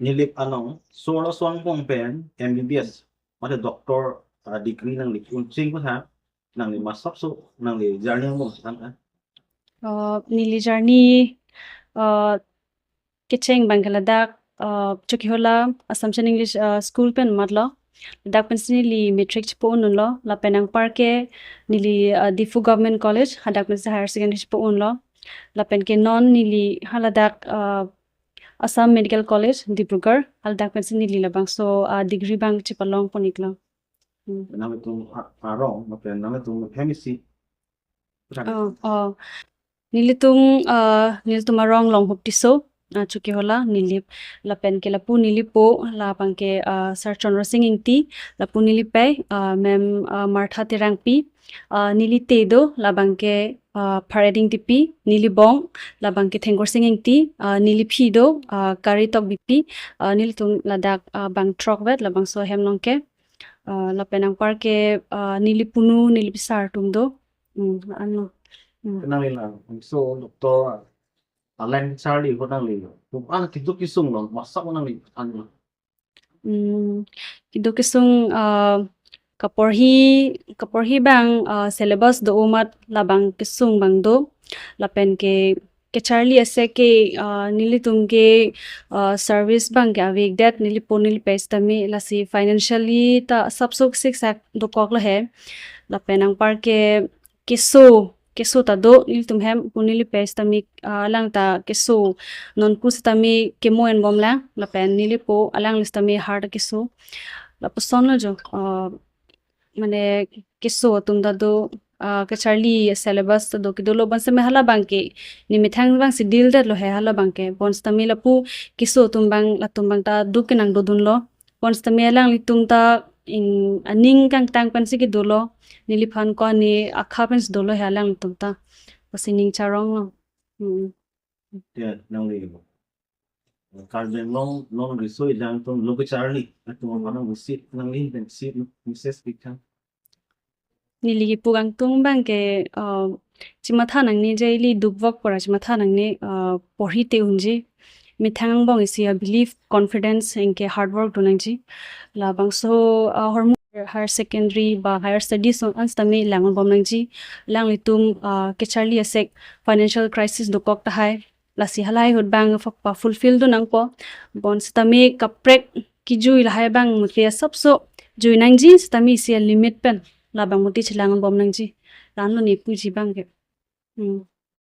nilip anong solo swang pong pen MBBS mata doktor degree nang li unsing ko ha nang li masap so nang li journey mo sang ka Nili journey Kicheng Bangladesh Chukhola Assumption English School pen matlo dak pensini li matric po unlo la penang parke nili Difu Government College hadak pensi higher secondary po unlo la pen ke non nili haladak Assam Medical College Dibrugarh haldak pensi nili labang so degree bang chipalong poniklo nang itong arong mapen nang itong chemistry oh nilitung marong long huptiso chuki hola nilip lapen ke lapu nilipo lapang ke Sir Chandra Singh ingti lapu nilipai mem Martha Tirangpi nilite do labang ke parading tipi nilibong labang ke Thengor Singh ingti niliphi do kari tok bipi nilitung ladak bang trokvet labang so hemnong ke lapenang parke nilipunu nilipisar tumdo ano nang li lang so doktor Alan Charlie ko nang li kung ano kito kisung no masak ko nang li ano Kido kisung kaporhi bang syllabus do umat labang kisung bang do lapen ke Charlie ase ke nilitung ke service bang ke avik dat nilipon nilipestami lasi financially ta subsuk sik sak do kok la hai lapen ang par ke keso ta do nilitum hem punili pestami alang ta keso non pustami kemo en bomla lapen nilipo alang listami hard keso lapuson lo jo mane keso tumda do ke Charlie syllabus do kidulo banse me hala bangke ni mithang bang si deal dat lo he hala bangke pons tami lapu keso tumbang ta dukinang do dun lo pons tami alang litung ta in aning kang tang pansi ki dolo niliphan ko ni akha pens dolo he alang litung ta pasining charong lo yeah nang li Carmen long resoi lang tong logo Charlie at tong ano visit nang li ben sit Mrs. Victor niligi pugang tung bang ke chimatha nang ni jaili dubwak pora chimatha nang ni porhi te unji mithang bong isi belief confidence inke hard work dunang ji la bang so hormone higher secondary ba higher studies on anstami langon bom nang ji lang litum ke Charlie asek financial crisis dukok ta hai lasi halai hot bang fa fulfill do nang po bon stami kaprek ki jui la hai bang mutia sabso jui nang ji stami isi limit pen labang muti chilangan bom nang ji lan lo ni puji bang ke